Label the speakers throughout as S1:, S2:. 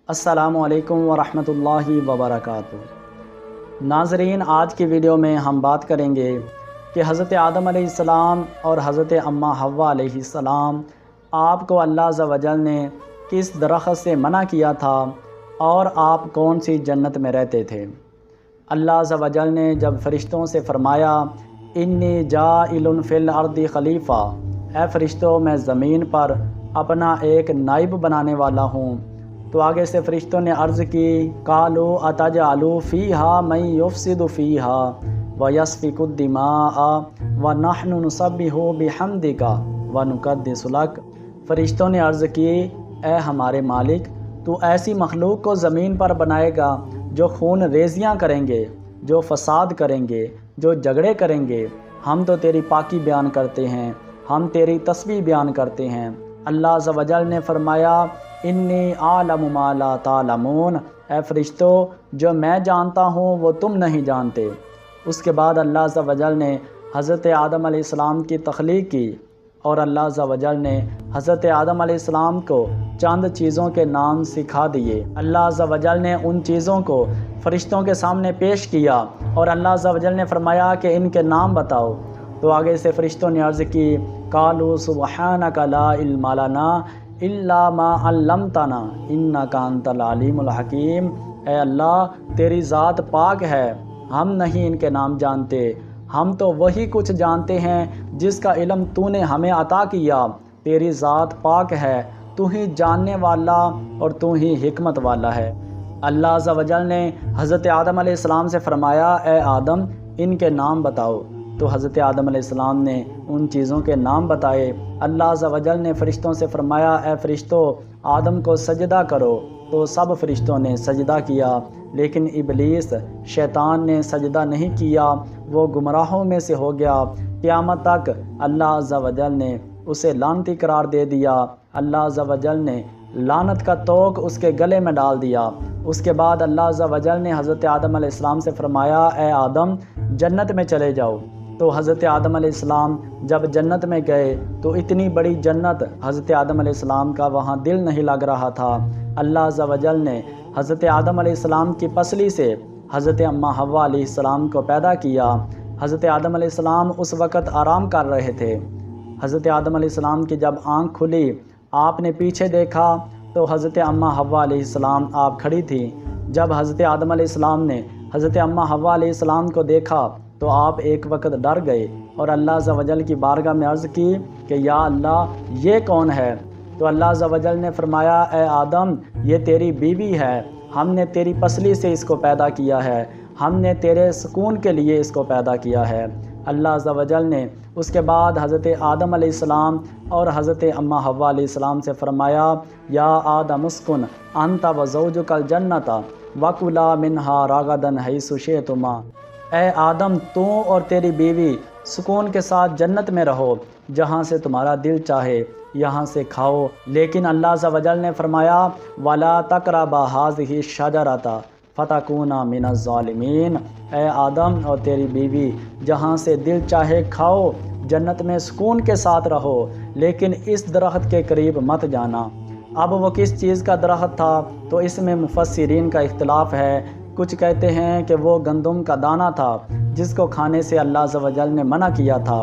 S1: السلام علیکم ورحمۃ اللہ وبرکاتہ۔ ناظرین، آج کی ویڈیو میں ہم بات کریں گے کہ حضرت آدم علیہ السلام اور حضرت اماں حوا علیہ السلام آپ کو اللہ عز و جل نے کس درخت سے منع کیا تھا اور آپ کون سی جنت میں رہتے تھے۔ اللہ عز و جل نے جب فرشتوں سے فرمایا انی جاعل فی الارض خلیفہ، اے فرشتوں میں زمین پر اپنا ایک نائب بنانے والا ہوں، تو آگے سے فرشتوں نے عرض کی قالوا اتجعل فیہا من یفسد فیہا ویسفک الدماء ونحن نسبح بحمدک ونقدس لک۔ فرشتوں نے عرض کی اے ہمارے مالک، تو ایسی مخلوق کو زمین پر بنائے گا جو خون ریزیاں کریں گے، جو فساد کریں گے، جو جھگڑے کریں گے۔ ہم تو تیری پاکی بیان کرتے ہیں، ہم تیری تسبیح بیان کرتے ہیں۔ اللہ عز و جل نے فرمایا انی اعلم ما لا تعلمون، اے فرشتو جو میں جانتا ہوں وہ تم نہیں جانتے۔ اس کے بعد اللہ عز و جل نے حضرت آدم علیہ السلام کی تخلیق کی، اور اللہ عز و جل نے حضرت آدم علیہ السلام کو چند چیزوں کے نام سکھا دیے۔ اللہ عز و جل نے ان چیزوں کو فرشتوں کے سامنے پیش کیا اور اللہ عز و جل نے فرمایا کہ ان کے نام بتاؤ۔ تو آگے سے فرشتوں نے عرض کی قالوا سبحانک لا علم لنا الا ما علمتنا انک انت العلیم الحکیم، اے اللہ تیری ذات پاک ہے، ہم نہیں ان کے نام جانتے، ہم تو وہی کچھ جانتے ہیں جس کا علم تو نے ہمیں عطا کیا۔ تیری ذات پاک ہے، تو ہی جاننے والا اور تو ہی حکمت والا ہے۔ اللہ عز و جل نے حضرت آدم علیہ السلام سے فرمایا اے آدم ان کے نام بتاؤ، تو حضرت آدم علیہ السلام نے ان چیزوں کے نام بتائے۔ اللہ عز و جل نے فرشتوں سے فرمایا اے فرشتوں آدم کو سجدہ کرو، تو سب فرشتوں نے سجدہ کیا، لیکن ابلیس شیطان نے سجدہ نہیں کیا، وہ گمراہوں میں سے ہو گیا۔ قیامت تک اللہ عز و جل نے اسے لعنتی قرار دے دیا۔ اللہ عز و جل نے لعنت کا توق اس کے گلے میں ڈال دیا۔ اس کے بعد اللہ عز و جل نے حضرت آدم علیہ السلام سے فرمایا اے آدم جنت میں چلے جاؤ۔ تو حضرت آدم علیہ السلام جب جنت میں گئے تو اتنی بڑی جنت حضرت آدم علیہ السلام کا وہاں دل نہیں لگ رہا تھا۔ اللہ عز و جل نے حضرت آدم علیہ السلام کی پسلی سے حضرت اماں حوا علیہ السلام کو پیدا کیا۔ حضرت آدم علیہ السلام اس وقت آرام کر رہے تھے۔ حضرت آدم علیہ السلام کی جب آنکھ کھلی، آپ نے پیچھے دیکھا تو حضرت اماں حوا علیہ السلام آپ کھڑی تھی۔ جب حضرت آدم علیہ السلام نے حضرت اماں حوا علیہ السلام کو دیکھا تو آپ ایک وقت ڈر گئے اور اللہ عز و جل کی بارگاہ میں عرض کی کہ یا اللہ یہ کون ہے؟ تو اللہ عز و جل نے فرمایا اے آدم یہ تیری بیوی ہے، ہم نے تیری پسلی سے اس کو پیدا کیا ہے، ہم نے تیرے سکون کے لیے اس کو پیدا کیا ہے۔ اللہ عز و جل نے اس کے بعد حضرت آدم علیہ السلام اور حضرت اماں حوا علیہ السلام سے فرمایا یا آدم اسکن انت وزوجک الجنۃ وکلا منہا رغدا حیث شئتما، اے آدم تو اور تیری بیوی سکون کے ساتھ جنت میں رہو، جہاں سے تمہارا دل چاہے یہاں سے کھاؤ، لیکن اللہ عز و جل نے فرمایا وَلَا تَقْرَبَا هَٰذِهِ الشَّجَرَةَ فَتَكُونَا مِنَ الظَّالِمِينَ، اے آدم اور تیری بیوی جہاں سے دل چاہے کھاؤ، جنت میں سکون کے ساتھ رہو، لیکن اس درخت کے قریب مت جانا۔ اب وہ کس چیز کا درخت تھا تو اس میں مفسرین کا اختلاف ہے۔ کچھ کہتے ہیں کہ وہ گندم کا دانہ تھا جس کو کھانے سے اللہ عز و جل نے منع کیا تھا۔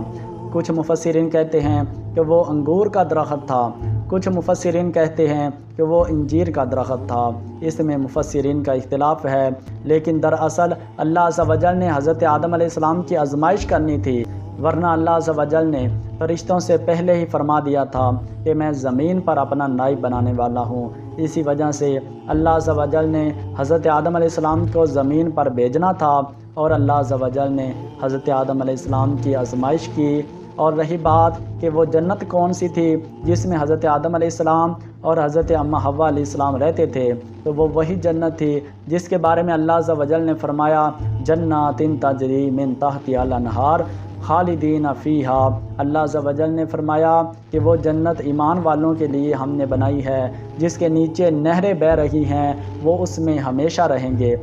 S1: کچھ مفسرین کہتے ہیں کہ وہ انگور کا درخت تھا۔ کچھ مفسرین کہتے ہیں کہ وہ انجیر کا درخت تھا۔ اس میں مفسرین کا اختلاف ہے، لیکن دراصل اللہ عز و جل نے حضرت آدم علیہ السلام کی آزمائش کرنی تھی، ورنہ اللہ عز و جل نے فرشتوں سے پہلے ہی فرما دیا تھا کہ میں زمین پر اپنا نائب بنانے والا ہوں۔ اسی وجہ سے اللہ عز و جل نے حضرت آدم علیہ السلام کو زمین پر بھیجنا تھا، اور اللہ عز و جل نے حضرت آدم علیہ السلام کی آزمائش کی۔ اور رہی بات کہ وہ جنت کون سی تھی جس میں حضرت آدم علیہ السلام اور حضرت اماں حوا علیہ السلام رہتے تھے، تو وہ وہی جنت تھی جس کے بارے میں اللہ عز و جل نے فرمایا جنات تجری من تحتہا الانہار خالدین فیہا۔ اللہ عز و جل نے فرمایا کہ وہ جنت ایمان والوں کے لیے ہم نے بنائی ہے جس کے نیچے نہریں بہہ رہی ہیں، وہ اس میں ہمیشہ رہیں گے۔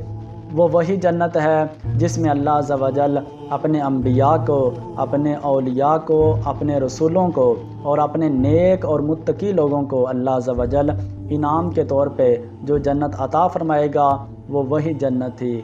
S1: وہ وہی جنت ہے جس میں اللہ عز و جل اپنے انبیاء کو، اپنے اولیاء کو، اپنے رسولوں کو اور اپنے نیک اور متقی لوگوں کو اللہ عز و جل انعام کے طور پہ جو جنت عطا فرمائے گا وہ وہی جنت تھی